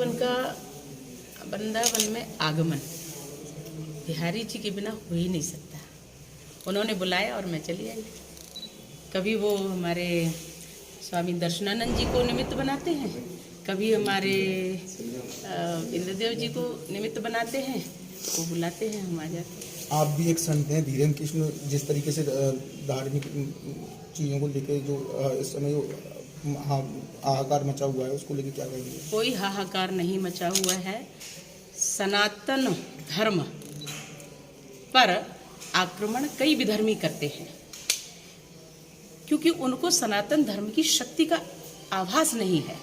वृंदावन में आगमन बिहारी जी के बिना हो ही नहीं सकता। उन्होंने बुलाया और मैं चली आई। कभी वो हमारे स्वामी दर्शनानंद जी को निमित्त बनाते हैं, कभी हमारे इंद्रदेव जी को निमित्त बनाते हैं, वो बुलाते हैं, हम आ जाते हैं। आप भी एक संत हैं, धीरेन्द्र कृष्ण। जिस तरीके से धार्मिक चीज़ों को लेकर जो इस समय हाहाकार मचा हुआ है, उसको लेकर क्या कहेंगे? कोई हाहाकार नहीं मचा हुआ है। सनातन धर्म पर आक्रमण कई विधर्मी करते हैं, क्योंकि उनको सनातन धर्म की शक्ति का आभास नहीं है।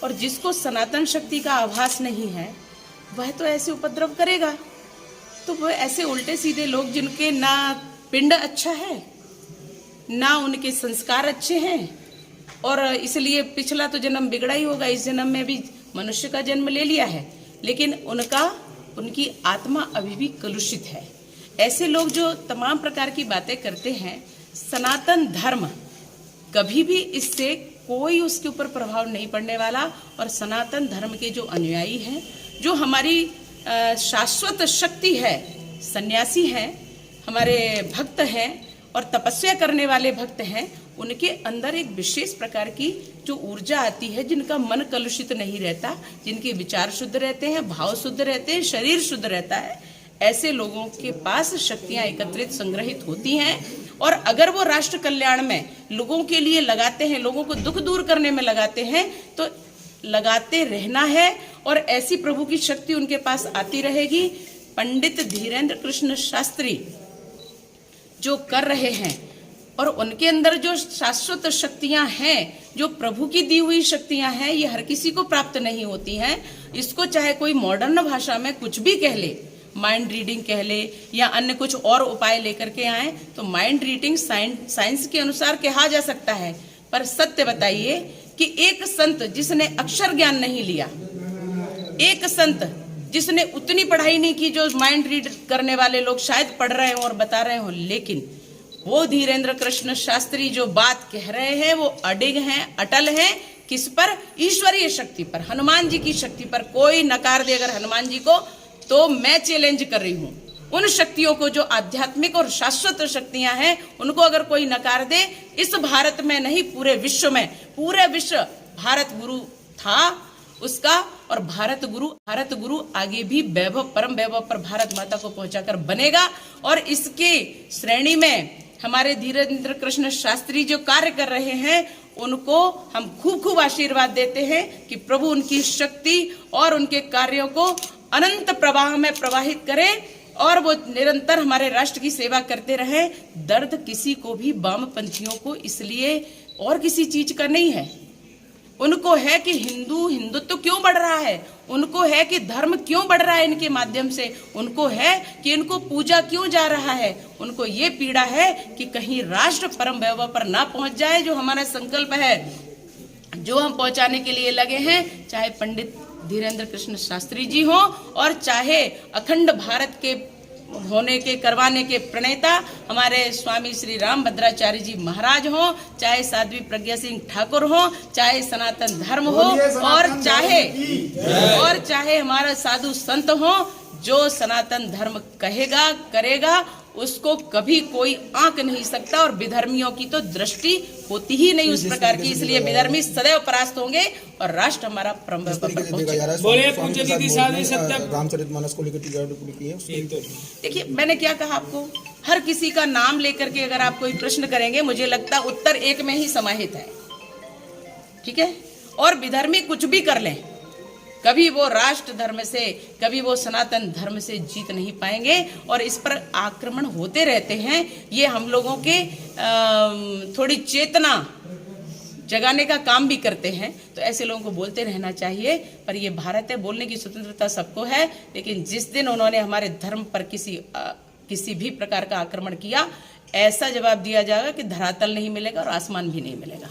और जिसको सनातन शक्ति का आभास नहीं है वह तो ऐसे उपद्रव करेगा। तो वह ऐसे उल्टे सीधे लोग जिनके ना पिंड अच्छा है, ना उनके संस्कार अच्छे हैं, और इसलिए पिछला तो जन्म बिगड़ा ही होगा, इस जन्म में भी मनुष्य का जन्म ले लिया है, लेकिन उनकी आत्मा अभी भी कलुषित है। ऐसे लोग जो तमाम प्रकार की बातें करते हैं, सनातन धर्म कभी भी इससे कोई उसके ऊपर प्रभाव नहीं पड़ने वाला। और सनातन धर्म के जो अनुयायी हैं, जो हमारी शाश्वत शक्ति है, सन्यासी हैं, हमारे भक्त हैं और तपस्या करने वाले भक्त हैं, उनके अंदर एक विशेष प्रकार की जो ऊर्जा आती है, जिनका मन कलुषित नहीं रहता, जिनके विचार शुद्ध रहते हैं, भाव शुद्ध रहते हैं, शरीर शुद्ध रहता है, ऐसे लोगों के पास शक्तियां एकत्रित संग्रहित होती हैं। और अगर वो राष्ट्र कल्याण में लोगों के लिए लगाते हैं, लोगों को दुख दूर करने में लगाते हैं, तो लगाते रहना है और ऐसी प्रभु की शक्ति उनके पास आती रहेगी। पंडित धीरेन्द्र कृष्ण शास्त्री जो कर रहे हैं, और उनके अंदर जो शाश्वत शक्तियां हैं, जो प्रभु की दी हुई शक्तियां हैं, ये हर किसी को प्राप्त नहीं होती हैं। इसको चाहे कोई मॉडर्न भाषा में कुछ भी कह ले, माइंड रीडिंग कह ले या अन्य कुछ और उपाय लेकर के आए, तो माइंड रीडिंग साइंस के अनुसार कहा जा सकता है। पर सत्य बताइए कि एक संत जिसने अक्षर ज्ञान नहीं लिया, एक संत जिसने उतनी पढ़ाई नहीं की जो माइंड रीड करने वाले लोग शायद पढ़ रहे हो और बता रहे हो, लेकिन वो धीरेन्द्र कृष्ण शास्त्री जो बात कह रहे हैं वो अडिग हैं, अटल हैं। किस पर? ईश्वरीय शक्ति पर, हनुमान जी की शक्ति पर। कोई नकार दे अगर हनुमान जी को, तो मैं चैलेंज कर रही हूँ उन शक्तियों को जो आध्यात्मिक और शाश्वत शक्तियां हैं, उनको अगर कोई नकार दे, इस भारत में नहीं पूरे विश्व में, पूरे विश्व भारत गुरु था उसका, और भारत गुरु आगे भी वैभव, परम वैभव पर भारत माता को पहुंचाकर बनेगा। और इसके श्रेणी में हमारे धीरेन्द्र कृष्ण शास्त्री जो कार्य कर रहे हैं, उनको हम खूब खूब आशीर्वाद देते हैं कि प्रभु उनकी शक्ति और उनके कार्यों को अनंत प्रवाह में प्रवाहित करें और वो निरंतर हमारे राष्ट्र की सेवा करते रहे। दर्द किसी को भी, वामपंथियों को इसलिए और किसी चीज का नहीं है। उनको है कि हिंदुत्व क्यों बढ़ रहा है, उनको है कि धर्म क्यों बढ़ रहा है इनके माध्यम से, उनको है कि इनको पूजा क्यों जा रहा है, उनको ये पीड़ा है कि कहीं राष्ट्र परम वैभव पर ना पहुंच जाए। जो हमारा संकल्प है, जो हम पहुंचाने के लिए लगे हैं, चाहे पंडित धीरेन्द्र कृष्ण शास्त्री जी हो और चाहे अखंड भारत के होने के करवाने के प्रणेता हमारे स्वामी श्री राम भद्राचार्य जी महाराज हो, चाहे साध्वी प्रज्ञा सिंह ठाकुर हो, चाहे सनातन धर्म हो, और चाहे हमारा साधु संत हो, जो सनातन धर्म कहेगा करेगा, उसको कभी कोई आंक नहीं सकता। और विधर्मियों की तो दृष्टि होती ही नहीं उस प्रकार की, इसलिए विधर्मी सदैव परास्त होंगे और राष्ट्र हमारा परम पर पहुंचेगा। रामचरितमानस को लेकर देखिए, मैंने क्या कहा आपको, हर किसी का नाम लेकर के अगर आप कोई प्रश्न करेंगे, मुझे लगता है उत्तर एक में ही समाहित है। ठीक है, और विधर्मी कुछ भी कर लें, कभी वो राष्ट्र धर्म से, कभी वो सनातन धर्म से जीत नहीं पाएंगे। और इस पर आक्रमण होते रहते हैं। ये हम लोगों के थोड़ी चेतना जगाने का काम भी करते हैं। तो ऐसे लोगों को बोलते रहना चाहिए। पर ये भारत है, बोलने की स्वतंत्रता सबको है, लेकिन जिस दिन उन्होंने हमारे धर्म पर किसी भी प्रकार का आक्रमण किया, ऐसा जवाब दिया जाएगा कि धरातल नहीं मिलेगा और आसमान भी नहीं मिलेगा।